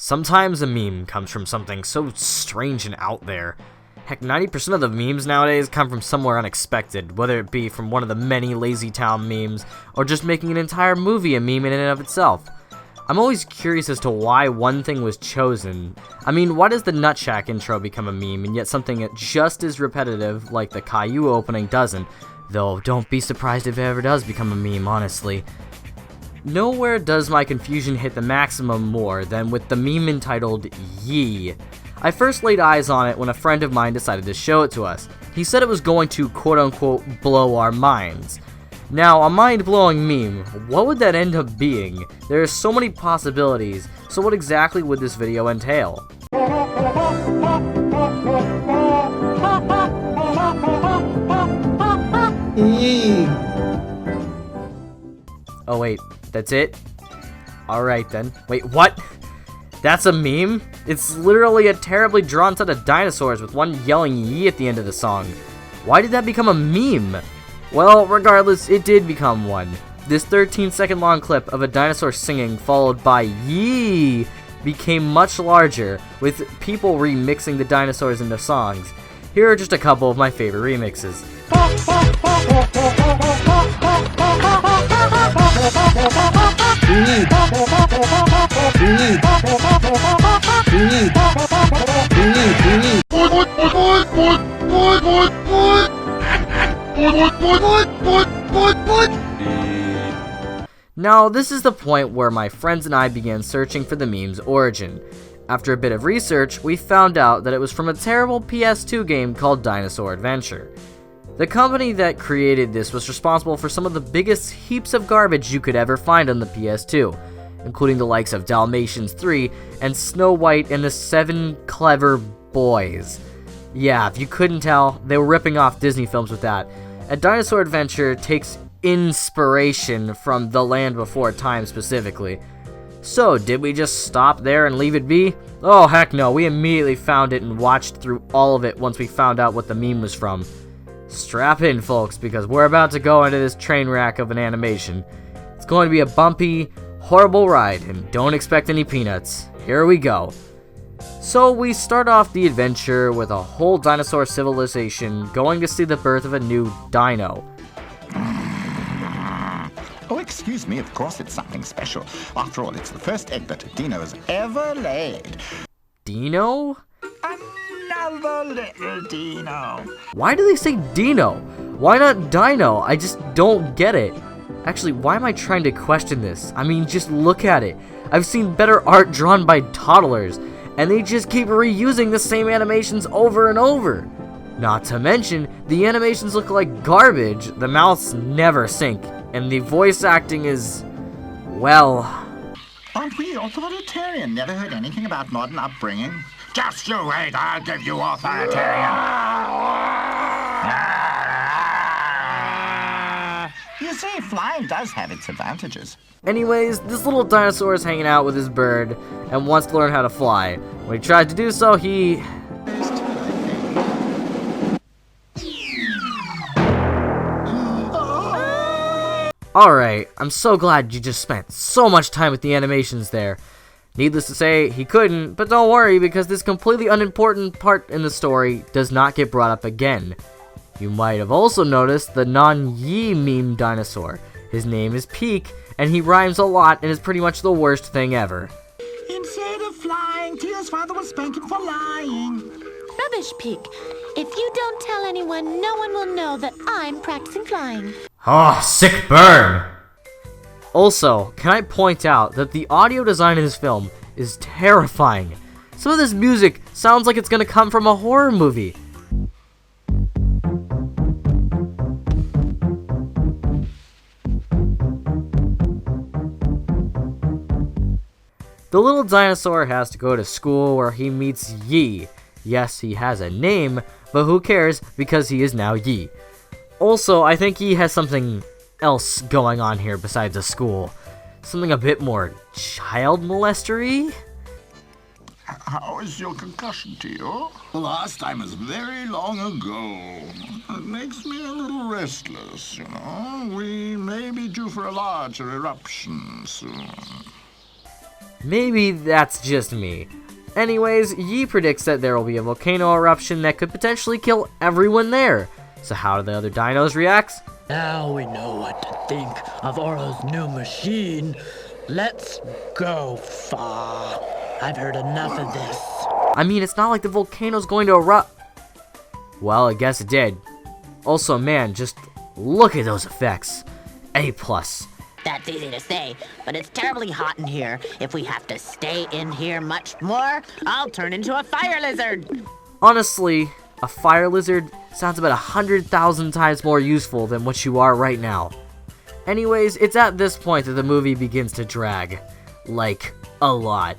Sometimes a meme comes from something so strange and out there. Heck, 90% of the memes nowadays come from somewhere unexpected, whether it be from one of the many Lazy Town memes, or just making an entire movie a meme in and of itself. I'm always curious as to why one thing was chosen. I mean, why does the Nutshack intro become a meme, and yet something just as repetitive, like the Caillou opening, doesn't? Though, don't be surprised if it ever does become a meme, honestly. Nowhere does my confusion hit the maximum more than with the meme entitled Yee. I first laid eyes on it when a friend of mine decided to show it to us. He said it was going to quote-unquote blow our minds. Now, a mind-blowing meme, what would that end up being? There are so many possibilities, so what exactly would this video entail? Oh wait, that's it? Alright then. Wait, what? That's a meme? It's literally a terribly drawn set of dinosaurs with one yelling yee at the end of the song. Why did that become a meme? Well, regardless, it did become one. This 13-second long clip of a dinosaur singing followed by yee became much larger, with people remixing the dinosaurs into songs. Here are just a couple of my favorite remixes. Now, this is the point where my friends and I began searching for the meme's origin. After a bit of research, we found out that it was from a terrible PS2 game called Dinosaur Adventure. The company that created this was responsible for some of the biggest heaps of garbage you could ever find on the PS2, including the likes of Dalmatians 3 and Snow White and the 7 Clever Boys. Yeah, if you couldn't tell, they were ripping off Disney films with that. And Dinosaur Adventure takes inspiration from The Land Before Time specifically. So, did we just stop there and leave it be? Oh heck no, we immediately found it and watched through all of it once we found out what the meme was from. Strap in, folks, because we're about to go into this train wreck of an animation. It's going to be a bumpy, horrible ride, and don't expect any peanuts. Here we go. So we start off the adventure with a whole dinosaur civilization going to see the birth of a new dino. Oh, excuse me, of course it's something special. After all, it's the first egg that Dino's ever laid. Dino? Another little Dino. Why do they say Dino? Why not Dino? I just don't get it. Actually, why am I trying to question this? I mean, just look at it. I've seen better art drawn by toddlers, and they just keep reusing the same animations over and over. Not to mention, the animations look like garbage, the mouths never sync, and the voice acting is, well... Aren't we authoritarian? Never heard anything about modern upbringing? Just you wait, I'll give you authoritarian. You see, flying does have its advantages. Anyways, this little dinosaur is hanging out with his bird and wants to learn how to fly. When he tried to do so, he... Alright, I'm so glad you just spent so much time with the animations there. Needless to say, he couldn't, but don't worry because this completely unimportant part in the story does not get brought up again. You might have also noticed the non-Yee meme dinosaur. His name is Peak, and he rhymes a lot and is pretty much the worst thing ever. Instead of flying, Tia's father was spanking for lying. Rubbish, Peak. If you don't tell anyone, no one will know that I'm practicing flying. Oh, sick burn! Also, can I point out that the audio design in this film is terrifying. Some of this music sounds like it's gonna come from a horror movie. The little dinosaur has to go to school where he meets Yee. Yes, he has a name, but who cares because he is now Yee. Also, I think he has something else going on here besides a school. Something a bit more child molestery? How is your concussion, Tio? The last time was very long ago. It makes me a little restless, you know. We may be due for a larger eruption soon. Maybe that's just me. Anyways, Yi predicts that there will be a volcano eruption that could potentially kill everyone there. So how do the other dinos react? Now we know what to think of Oro's new machine. Let's go far. I've heard enough of this. I mean, it's not like the volcano's going to erupt. Well, I guess it did. Also, man, just look at those effects. A+. That's easy to say, but it's terribly hot in here. If we have to stay in here much more, I'll turn into a fire lizard. Honestly, a fire lizard sounds about 100,000 times more useful than what you are right now. Anyways, it's at this point that the movie begins to drag. Like, a lot.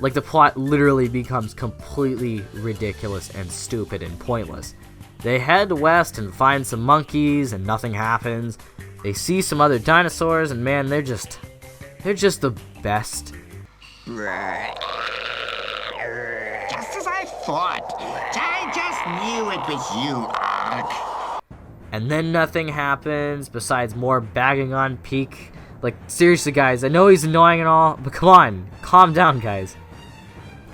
Like, the plot literally becomes completely ridiculous and stupid and pointless. They head west and find some monkeys and nothing happens. They see some other dinosaurs and man, they're just the best. Just as I thought. I just knew it was you, Ark. And then nothing happens besides more bagging on Peak. Like, seriously guys, I know he's annoying and all, but come on, calm down guys.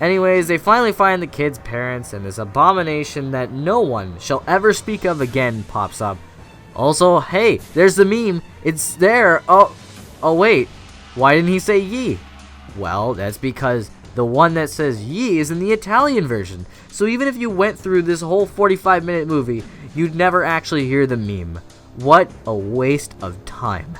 Anyways, they finally find the kid's parents and this abomination that no one shall ever speak of again pops up. Also, hey, there's the meme. It's there. Oh wait, why didn't he say Yi? Well, that's because the one that says Yi is in the Italian version. So even if you went through this whole 45-minute movie, you'd never actually hear the meme. What a waste of time.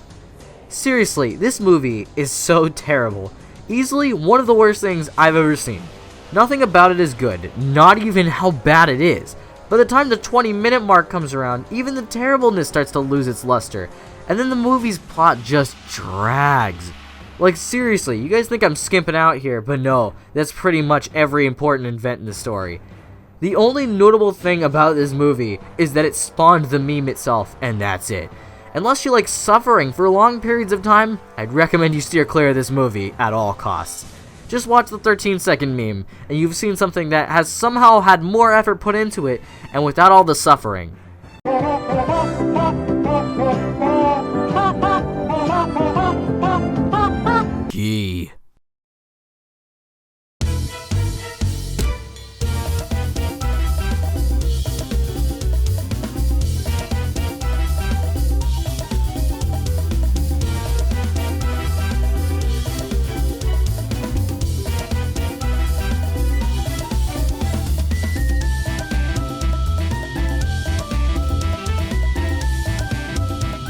Seriously, this movie is so terrible. Easily one of the worst things I've ever seen. Nothing about it is good, not even how bad it is. By the time the 20-minute mark comes around, even the terribleness starts to lose its luster, and then the movie's plot just drags. Like seriously, you guys think I'm skimping out here, but no, that's pretty much every important event in the story. The only notable thing about this movie is that it spawned the meme itself, and that's it. Unless you like suffering for long periods of time, I'd recommend you steer clear of this movie at all costs. Just watch the 13-second meme, and you've seen something that has somehow had more effort put into it, and without all the suffering.